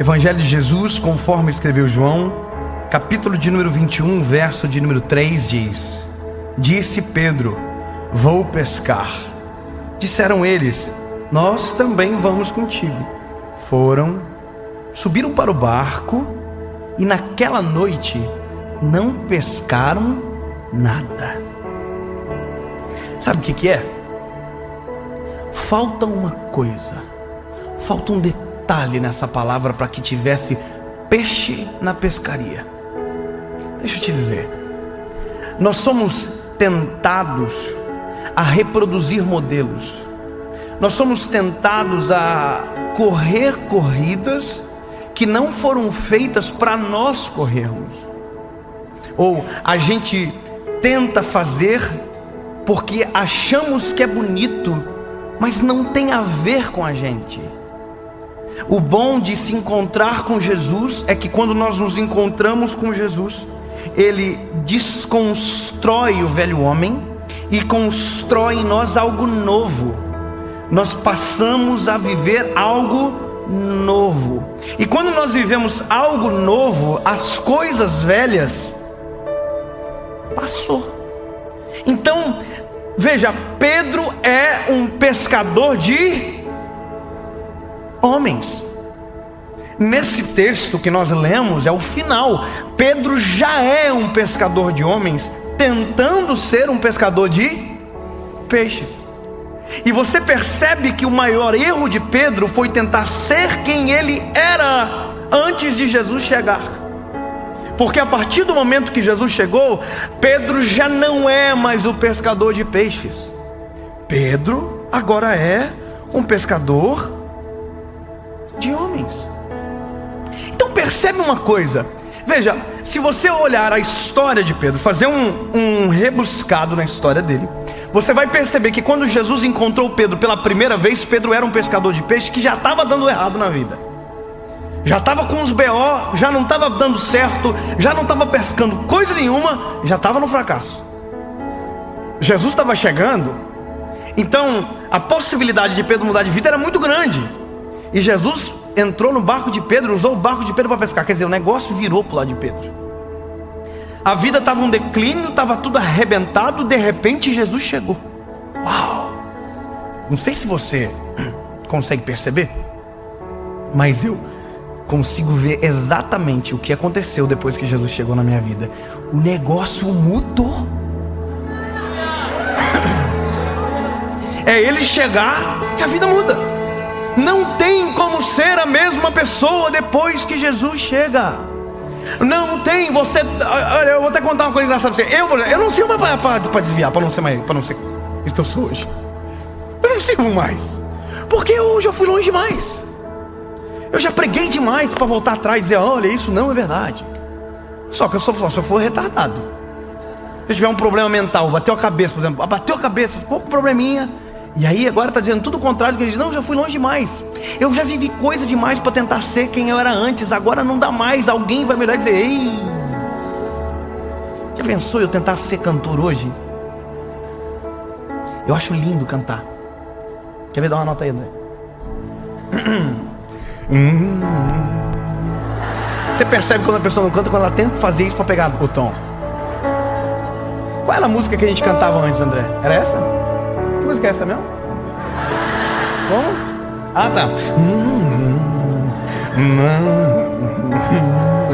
Evangelho de Jesus, conforme escreveu João, capítulo de número 21, verso de número 3 diz: Disse Pedro: vou pescar. Disseram eles: nós também vamos contigo. Foram, subiram para o barco e naquela noite não pescaram nada. Sabe o que é? Falta uma coisa, falta um detalhe nessa palavra para que tivesse peixe na pescaria. Deixa eu te dizer, nós somos tentados a reproduzir modelos, nós somos tentados a correr corridas que não foram feitas para nós corrermos, ou a gente tenta fazer porque achamos que é bonito, mas não tem a ver com a gente. O bom de se encontrar com Jesus é que quando nós nos encontramos com Jesus, Ele desconstrói o velho homem e constrói em nós algo novo. Nós passamos a viver algo novo. E quando nós vivemos algo novo, as coisas velhas passou. Então, veja, Pedro é um pescador de homens. Nesse texto que nós lemos, é o final. Pedro já é um pescador de homens, tentando ser um pescador de peixes. E você percebe que o maior erro de Pedro foi tentar ser quem ele era antes de Jesus chegar. Porque a partir do momento que Jesus chegou, Pedro já não é mais o pescador de peixes. Pedro agora é um pescador de homens. Então percebe uma coisa. Veja, se você olhar a história de Pedro, fazer um rebuscado na história dele, você vai perceber que quando Jesus encontrou Pedro pela primeira vez, Pedro era um pescador de peixe que já estava dando errado na vida. Já estava com os BO, já não estava dando certo, já não estava pescando coisa nenhuma, já estava no fracasso. Jesus estava chegando, então a possibilidade de Pedro mudar de vida era muito grande. E Jesus entrou no barco de Pedro, usou o barco de Pedro para pescar. Quer dizer, o negócio virou para o lado de Pedro. A vida estava um declínio, estava tudo arrebentado. De repente Jesus chegou. Uau! Não sei se você consegue perceber, mas eu consigo ver exatamente o que aconteceu depois que Jesus chegou na minha vida. O negócio mudou. É ele chegar que a vida muda. Não tem como ser a mesma pessoa depois que Jesus chega. Não tem. Você, olha, eu vou até contar uma coisa engraçada pra você. Eu não sirvo para desviar, para não ser isso que eu sou hoje. Eu não sirvo mais, porque eu já fui longe demais. Eu já preguei demais para voltar atrás e dizer: olha, isso não é verdade. Só que só se eu for retardado. Se eu tiver um problema mental, bateu a cabeça, por exemplo, bateu a cabeça, ficou com um probleminha, e aí agora está dizendo tudo o contrário do que ele diz. Não, eu já fui longe demais. Eu já vivi coisa demais para tentar ser quem eu era antes. Agora não dá mais. Alguém vai me olhar e dizer: ei, já pensou eu tentar ser cantor hoje? Eu acho lindo cantar. Quer ver? Dá uma nota aí, André. Você percebe quando a pessoa não canta, quando ela tenta fazer isso para pegar o tom. Qual era a música que a gente cantava antes, André? Era essa? Que música é essa mesmo? Como? Ah, tá.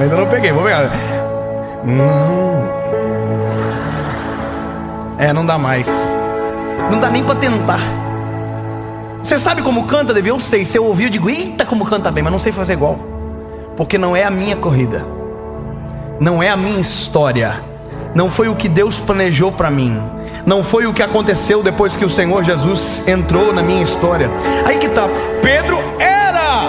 Ainda não peguei, vou pegar. Não dá mais. Não dá nem para tentar. Você sabe como canta, Davi? Eu sei. Se eu ouvir, eu digo: eita, como canta bem, mas não sei fazer igual. Porque não é a minha corrida, não é a minha história, não foi o que Deus planejou para mim, não foi o que aconteceu depois que o Senhor Jesus entrou na minha história. Aí que tá. Pedro era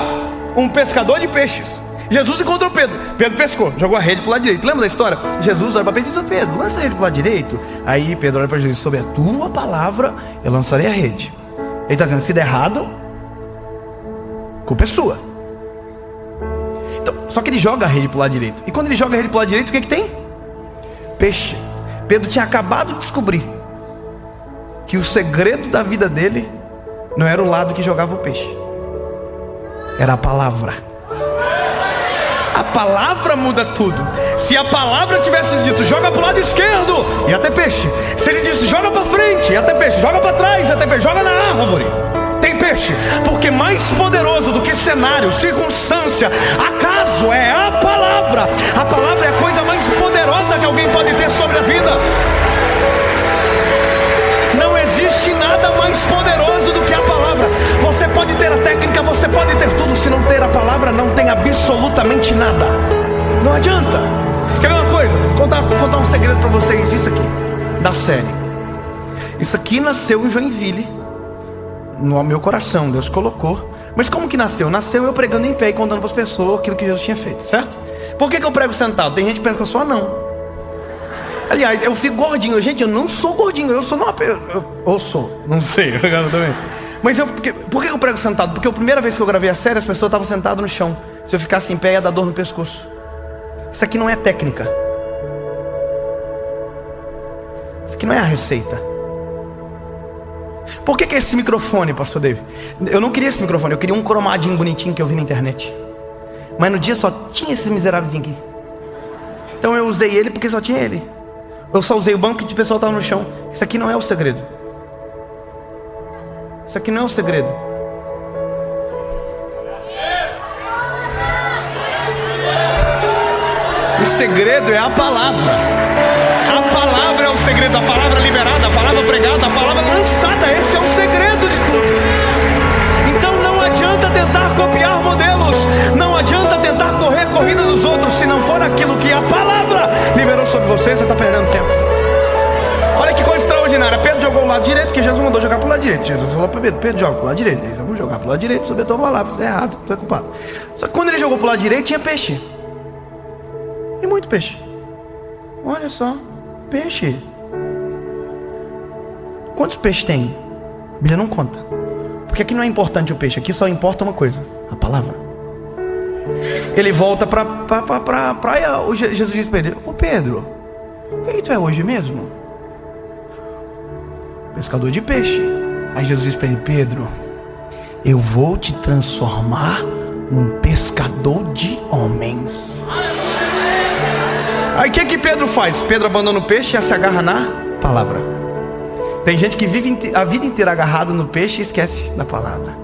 um pescador de peixes. Jesus encontrou Pedro. Pedro pescou, jogou a rede para o lado direito. Lembra da história? Jesus olha para Pedro e diz: Pedro, lança a rede para o lado direito. Aí Pedro olha para Jesus: sobre a tua palavra eu lançarei a rede. Ele está dizendo: se der errado, culpa é sua. Então, só que ele joga a rede para o lado direito. E quando ele joga a rede para o lado direito, o que tem? Peixe. Pedro tinha acabado de descobrir que o segredo da vida dele não era o lado que jogava o peixe, era a palavra. A palavra muda tudo. Se a palavra tivesse dito, joga para o lado esquerdo, e até peixe. Se ele disse, joga para frente, e até peixe. Joga para trás, e até peixe. Joga na árvore, tem peixe. Porque mais poderoso do que cenário, circunstância, acaso é a palavra. A palavra é a coisa mais poderosa que alguém pode ter sobre a vida. Não existe nada mais poderoso do que a palavra. Você pode ter a técnica, você pode ter tudo. Se não ter a palavra, não tem absolutamente nada. Não adianta. Quer ver uma coisa? Vou contar um segredo para vocês disso aqui, da série. Isso aqui nasceu em Joinville, no meu coração, Deus colocou. Mas como que nasceu? Nasceu eu pregando em pé e contando para as pessoas aquilo que Jesus tinha feito, certo? Por que eu prego sentado? Tem gente que pensa que eu sou anão. Aliás, eu fico gordinho. Gente, eu não sou gordinho. Eu sou eu sou, não sei, agora também. Mas por que eu prego sentado? Porque a primeira vez que eu gravei a série, as pessoas estavam sentadas no chão. Se eu ficasse em pé, ia dar dor no pescoço. Isso aqui não é técnica. Isso aqui não é a receita. Por que esse microfone, pastor David? Eu não queria esse microfone, eu queria um cromadinho bonitinho que eu vi na internet. Mas no dia só tinha esse miserávelzinho aqui. Então eu usei ele porque só tinha ele. Eu só usei o banco que o pessoal estava no chão. Isso aqui não é o segredo. Isso aqui não é o segredo. O segredo é a palavra. A palavra é o segredo. A palavra liberada, a palavra pregada, a palavra lançada. Esse é o segredo de tudo. Então não adianta tentar copiar modelos. Não adianta tentar correr a corrida dos outros. Se não for aquilo que a palavra liberou sobre você, você está perdendo tempo. Olha que coisa extraordinária. Pedro jogou o lado direito, porque Jesus mandou jogar para o lado direito. Jesus falou para Pedro, Pedro joga para o lado direito. Eu vou jogar para o lado direito, sobre a tua palavra. Isso é errado, tu é culpado. Só que quando ele jogou para o lado direito, tinha peixe. E muito peixe. Olha só, peixe. Quantos peixes tem? A Bíblia não conta. Porque aqui não é importante o peixe, aqui só importa uma coisa: a palavra. Ele volta para a praia. Jesus diz para ele: ô Pedro, o que tu é hoje mesmo? Pescador de peixe. Aí Jesus diz para ele: Pedro, eu vou te transformar num pescador de homens. Aí o que Pedro faz? Pedro abandona o peixe e se agarra na palavra. Tem gente que vive a vida inteira agarrado no peixe e esquece da palavra.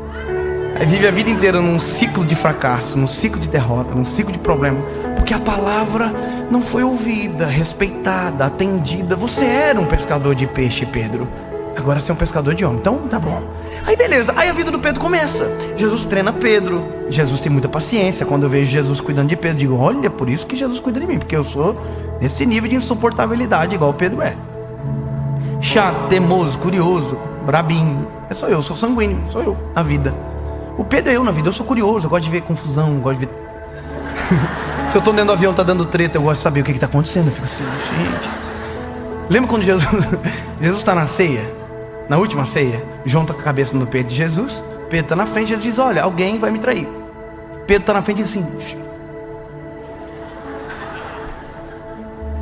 Aí vive a vida inteira num ciclo de fracasso, num ciclo de derrota, num ciclo de problema, porque a palavra não foi ouvida, respeitada, atendida. Você era um pescador de peixe, Pedro. Agora você é um pescador de homem. Então tá bom. Aí beleza, aí a vida do Pedro começa. Jesus treina Pedro. Jesus tem muita paciência. Quando eu vejo Jesus cuidando de Pedro, digo: olha, por isso que Jesus cuida de mim, porque eu sou nesse nível de insuportabilidade igual o Pedro é. Chato, teimoso, curioso, brabinho. Sou eu, sou sanguíneo, sou eu, a vida. O Pedro é eu na vida, eu sou curioso, eu gosto de ver confusão, gosto de ver... Se eu estou dentro do avião, tá dando treta, eu gosto de saber o que está acontecendo. Eu fico assim, gente. Lembra quando Jesus está na ceia? Na última ceia, João está com a cabeça no peito de Jesus. Pedro está na frente, Jesus diz: olha, alguém vai me trair. Pedro está na frente e diz assim: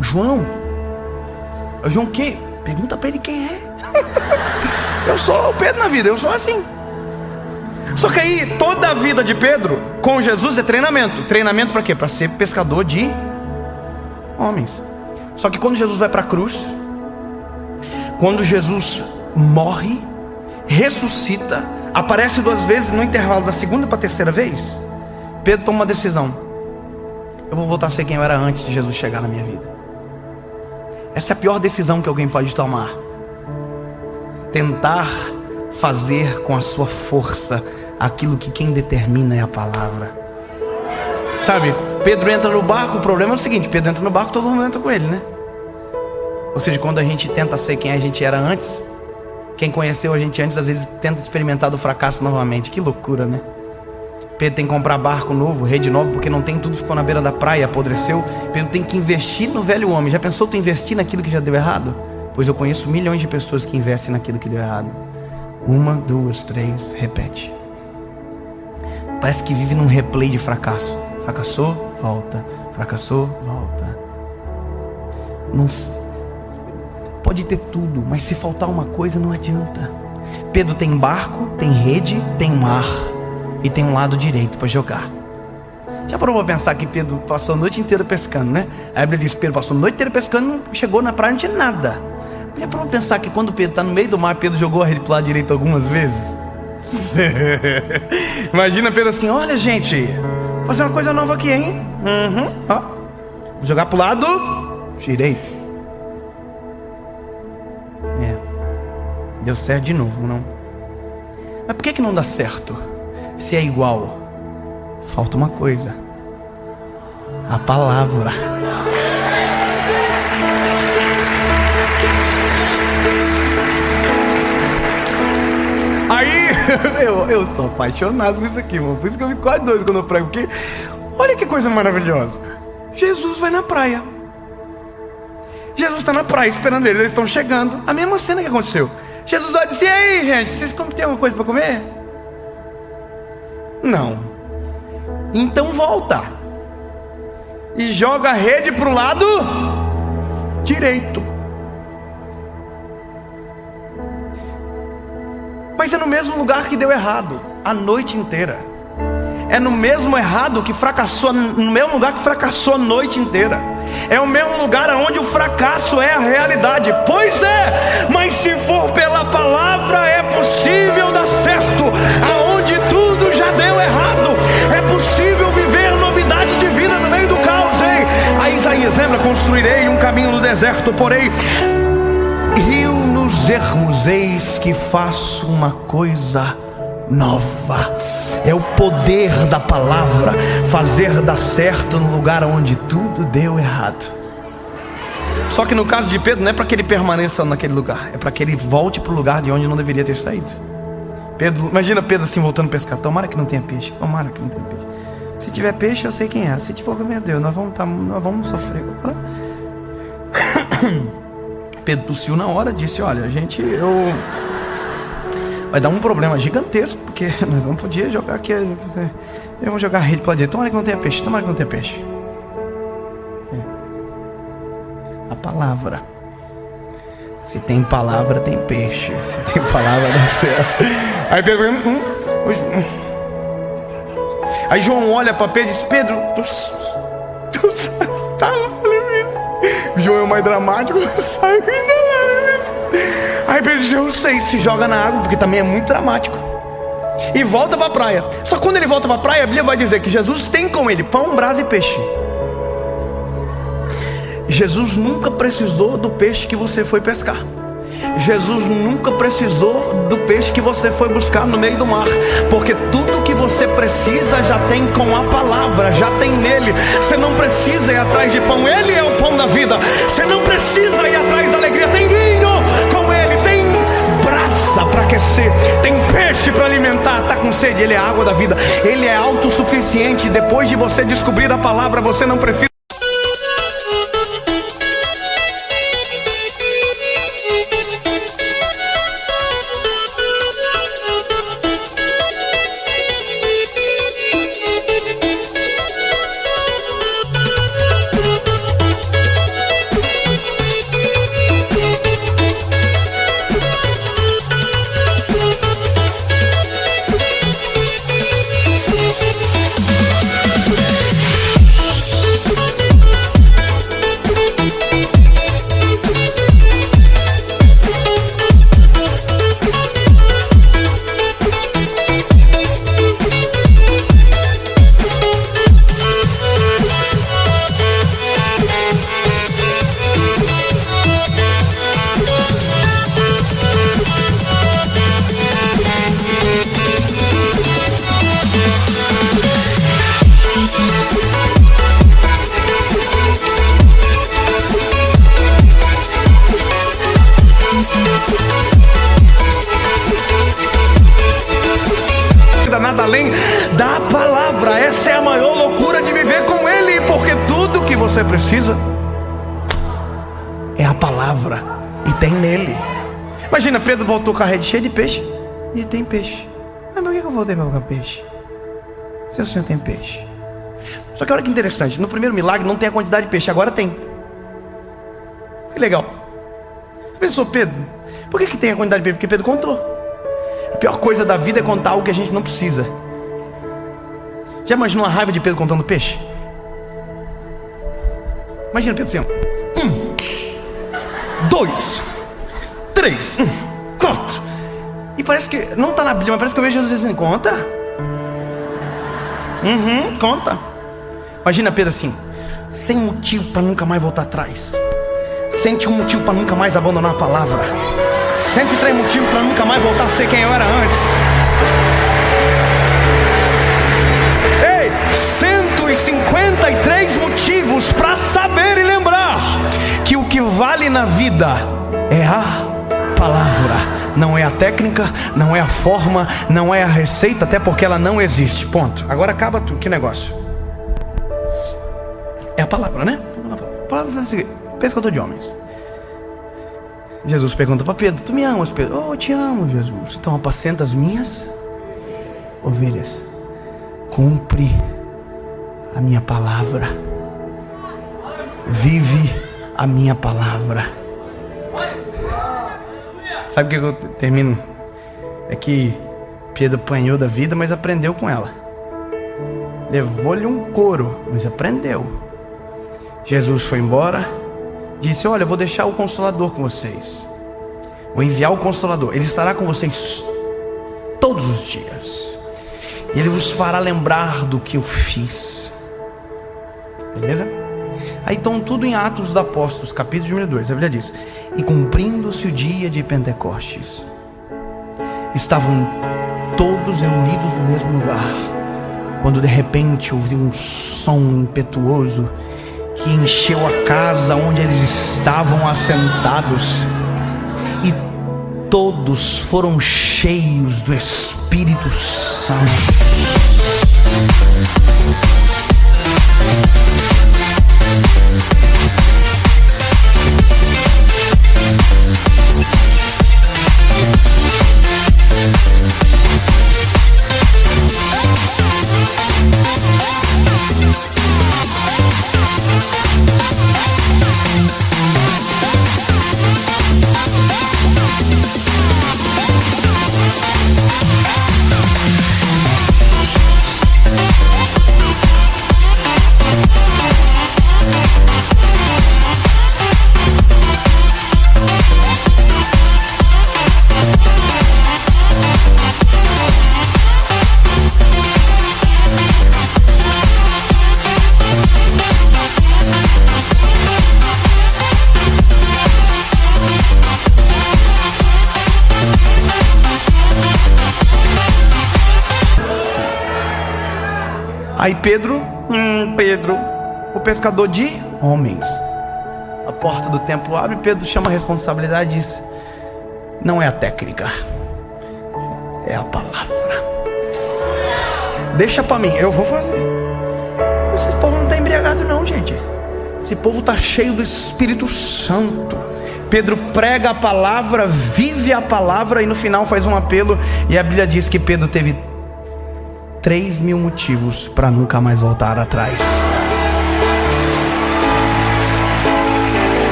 João o quê? Pergunta para ele quem é. Eu sou o Pedro na vida, eu sou assim. Só que aí toda a vida de Pedro com Jesus é treinamento. Treinamento para quê? Para ser pescador de homens. Só que quando Jesus vai para a cruz, quando Jesus morre, ressuscita, aparece 2 vezes no intervalo da segunda para a terceira vez, Pedro toma uma decisão: eu vou voltar a ser quem eu era antes de Jesus chegar na minha vida. Essa é a pior decisão que alguém pode tomar: tentar fazer com a sua força aquilo que quem determina é a palavra. Sabe, Pedro entra no barco. O problema é o seguinte: Pedro entra no barco, todo mundo entra com ele, né? Ou seja, quando a gente tenta ser quem a gente era antes, quem conheceu a gente antes, às vezes tenta experimentar do fracasso novamente. Que loucura, né? Pedro tem que comprar barco novo, rede nova, porque não tem, tudo ficou na beira da praia, apodreceu. Pedro tem que investir no velho homem. Já pensou tu investir naquilo que já deu errado? Pois eu conheço milhões de pessoas que investem naquilo que deu errado. 1, 2, 3, repete. Parece que vive num replay de fracasso. Fracassou, volta. Fracassou, volta. Não, pode ter tudo, mas se faltar uma coisa não adianta. Pedro tem barco, tem rede, tem mar, e tem um lado direito para jogar. Já parou para pensar que Pedro passou a noite inteira pescando, né? A Bíblia diz que Pedro passou a noite inteira pescando, não chegou na praia, não tinha nada. Já parou para pensar que quando Pedro está no meio do mar, Pedro jogou a rede para o lado direito algumas vezes? Imagina Pedro assim: olha, gente, vou fazer uma coisa nova aqui, hein? Ó, vou jogar para o lado direito. Deu certo de novo, não? Mas por que não dá certo? Se é igual, falta uma coisa: a palavra. Aí, eu sou apaixonado por isso aqui, mano. Por isso que eu fico quase doido quando eu prego. Porque, olha que coisa maravilhosa. Jesus vai na praia. Jesus está na praia esperando eles estão chegando. A mesma cena que aconteceu. Jesus vai dizer: e aí, gente, vocês têm alguma coisa para comer? Não. Então volta e joga a rede para o lado direito. Mas é no mesmo lugar que deu errado a noite inteira. É no mesmo errado que fracassou, no mesmo lugar que fracassou a noite inteira. É o mesmo lugar onde o fracasso é a realidade. Pois é, mas se for pela palavra é possível dar certo. Aonde tudo já deu errado, é possível viver novidade de vida no meio do caos, hein? Aí Isaías lembra: construirei um caminho no deserto, porém rio nos ermos, eis que faço uma coisa nova. É o poder da palavra fazer dar certo no lugar onde tudo deu errado. Só que no caso de Pedro, não é para que ele permaneça naquele lugar, é para que ele volte para o lugar de onde não deveria ter saído. Pedro, imagina Pedro assim voltando a pescar: tomara que não tenha peixe, tomara que não tenha peixe. Se tiver peixe eu sei quem é, se tiver, meu Deus, nós vamos sofrer agora. Pedro tossiu na hora, disse: olha, vai dar um problema gigantesco, porque nós vamos poder jogar aqui. Eu vou jogar a rede para lá direito. Tomara que não tenha peixe, tomara que não tenha peixe. A palavra. Se tem palavra, tem peixe. Se tem palavra, dá certo. Aí Pedro, aí João olha para Pedro e diz: Pedro, tu tá, João é o mais dramático. Aí Pedro diz: eu sei. Se joga na água, porque também é muito dramático, e volta para a praia. Só que quando ele volta para a praia, a Bíblia vai dizer que Jesus tem com ele pão, brasa e peixe. Jesus nunca precisou do peixe que você foi pescar. Jesus nunca precisou do peixe que você foi buscar no meio do mar, porque tudo que você precisa já tem com a palavra, já tem nele. Você não precisa ir atrás de pão, ele é o pão da vida. Você não precisa ir atrás da alegria, tem vinho com ele, tem brasa para aquecer, tem peixe para alimentar. Está com sede, ele é a água da vida, ele é autossuficiente. Depois de você descobrir a palavra, você não precisa. Nada além da palavra. Essa é a maior loucura de viver com ele, porque tudo que você precisa é a palavra, e tem nele. Imagina, Pedro voltou com a rede cheia de peixe, e tem peixe. Mas por que eu voltei para pegar peixe se o Senhor tem peixe? Só que olha que interessante, no primeiro milagre não tem a quantidade de peixe, agora tem. Que legal. Pensou Pedro, por que tem a quantidade de peixe? Porque Pedro contou. A pior coisa da vida é contar algo que a gente não precisa. Já imaginou a raiva de Pedro contando peixe? Imagina Pedro assim: 1, 2, 3, 4. E parece que, não está na Bíblia, mas parece que eu vejo Jesus dizendo: conta. Conta. Imagina Pedro assim, sem motivo para nunca mais voltar atrás. Sente um motivo para nunca mais abandonar a palavra. 103 motivos para nunca mais voltar a ser quem eu era antes. Ei, 153 motivos para saber e lembrar que o que vale na vida é a palavra. Não é a técnica, não é a forma, não é a receita, até porque ela não existe. Ponto. Agora acaba tudo. Que negócio? É a palavra, né? A palavra é o seguinte: pescador de homens. Jesus pergunta para Pedro: tu me amas, Pedro? Oh, eu te amo, Jesus. Então apacenta as minhas ovelhas. Cumpre a minha palavra. Vive a minha palavra. Sabe o que eu termino? É que Pedro apanhou da vida, mas aprendeu com ela. Levou-lhe um couro, mas aprendeu. Jesus foi embora, disse: olha, eu vou deixar o Consolador com vocês. Vou enviar o Consolador. Ele estará com vocês todos os dias. E ele vos fará lembrar do que eu fiz. Beleza? Aí estão tudo em Atos dos Apóstolos, capítulo número 2. A Bíblia diz: e cumprindo-se o dia de Pentecostes, estavam todos reunidos no mesmo lugar, quando de repente ouvi um som impetuoso que encheu a casa onde eles estavam assentados, e todos foram cheios do Espírito Santo. Aí Pedro, o pescador de homens, a porta do templo abre, Pedro chama a responsabilidade e diz: não é a técnica, é a palavra. Deixa para mim, eu vou fazer. Esse povo não está embriagado não, gente. Esse povo está cheio do Espírito Santo. Pedro prega a palavra, vive a palavra, e no final faz um apelo. E a Bíblia diz que Pedro teve 3.000 motivos para nunca mais voltar atrás.